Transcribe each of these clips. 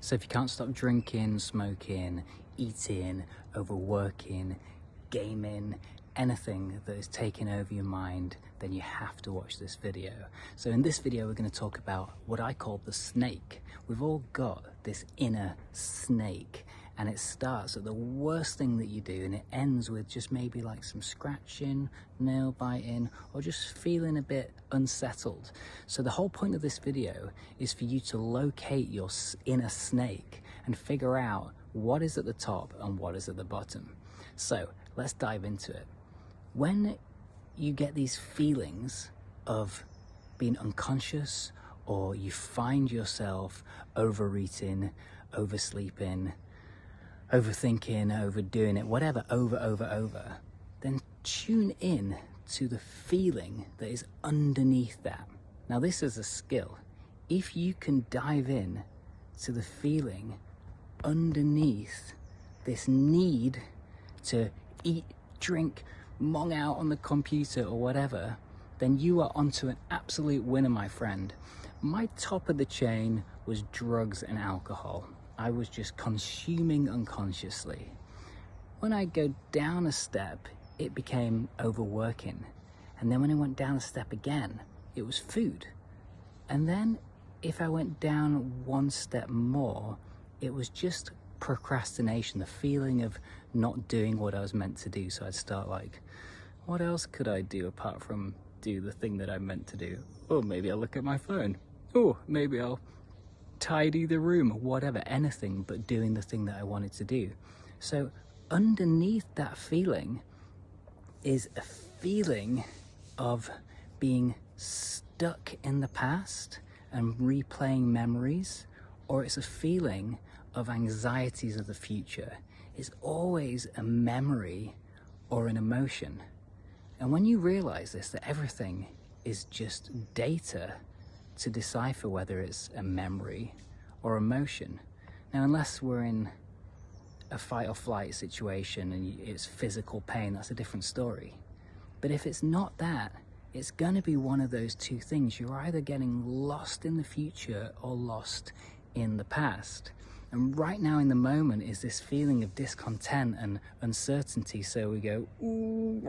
So if you can't stop drinking, smoking, eating, overworking, gaming, anything that is taking over your mind, then you have to watch this video. So in this video, we're going to talk about what I call the snake. We've all got this inner snake, and it starts at the worst thing that you do, and it ends with just maybe like some scratching, nail biting, or just feeling a bit unsettled. So the whole point of this video is for you to locate your inner snake and figure out what is at the top and what is at the bottom. So let's dive into it. When you get these feelings of being unconscious, or you find yourself overeating, oversleeping, overthinking, overdoing it, whatever, over, then tune in to the feeling that is underneath that. Now, this is a skill. If you can dive in to the feeling underneath this need to eat, drink, mong out on the computer or whatever, then you are onto an absolute winner, my friend. My top of the chain was drugs and alcohol. I was just consuming unconsciously. When I go down a step, it became overworking. And then when I went down a step again, it was food. And then if I went down one step more, it was just procrastination, the feeling of not doing what I was meant to do. So I'd start like, what else could I do apart from do the thing that I meant to do? Oh, maybe I'll look at my phone. Oh, maybe I'll tidy the room, whatever, anything but doing the thing that I wanted to do. So underneath that feeling is a feeling of being stuck in the past and replaying memories, or it's a feeling of anxieties of the future. It's always a memory or an emotion. And when you realize this, that everything is just data to decipher whether it's a memory or emotion. Now, unless we're in a fight or flight situation and it's physical pain, that's a different story. But if it's not that, it's going to be one of those two things. You're either getting lost in the future or lost in the past. And right now in the moment is this feeling of discontent and uncertainty. So we go, ooh,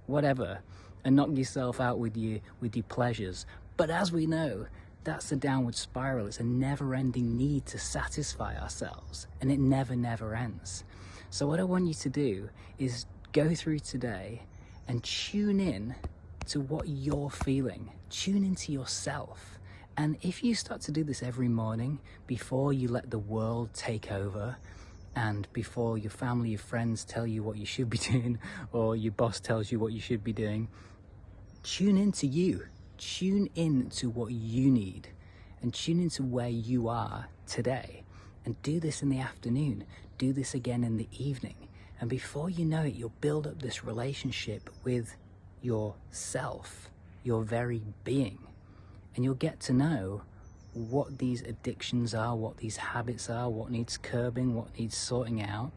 whatever, and knock yourself out with your pleasures. But as we know, that's a downward spiral. It's a never-ending need to satisfy ourselves, and it never ends. So what I want you to do is go through today and tune in to what you're feeling. Tune into yourself. And if you start to do this every morning, before you let the world take over, and before your family, your friends tell you what you should be doing, or your boss tells you what you should be doing, tune into you. Tune in to what you need, and tune into where you are today. And do this in the afternoon. Do this again in the evening. And before you know it, you'll build up this relationship with yourself, your very being. And you'll get to know what these addictions are, what these habits are, what needs curbing, what needs sorting out.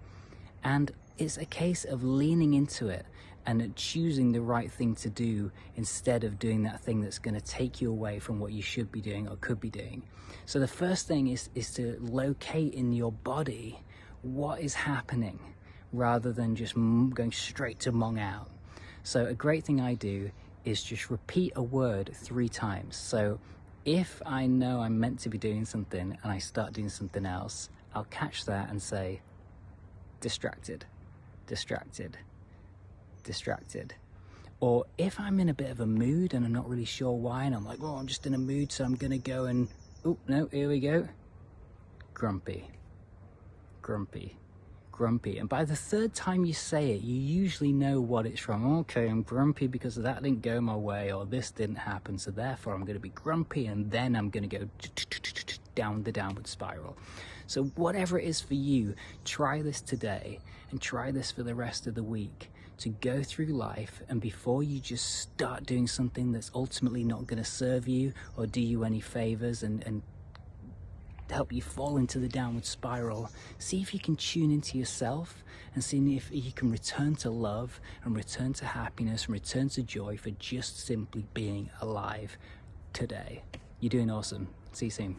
And it's a case of leaning into it and choosing the right thing to do instead of doing that thing that's going to take you away from what you should be doing or could be doing. So the first thing is to locate in your body what is happening, rather than just going straight to mong out. So a great thing I do is just repeat a word 3 times. So if I know I'm meant to be doing something and I start doing something else, I'll catch that and say, distracted, distracted, distracted. Or if I'm in a bit of a mood and I'm not really sure why, and I'm like, oh, I'm just in a mood, so I'm gonna go and, oh, no, here we go. Grumpy, grumpy, grumpy. And by the 3rd time you say it, you usually know what it's from. Okay, I'm grumpy because that didn't go my way, or this didn't happen, so therefore I'm going to be grumpy, and then I'm going to go down the downward spiral. So whatever it is for you, try this today, and try this for the rest of the week, to go through life, and before you just start doing something that's ultimately not going to serve you or do you any favors and help you fall into the downward spiral, see if you can tune into yourself and see if you can return to love and return to happiness and return to joy for just simply being alive today. You're doing awesome. See you soon.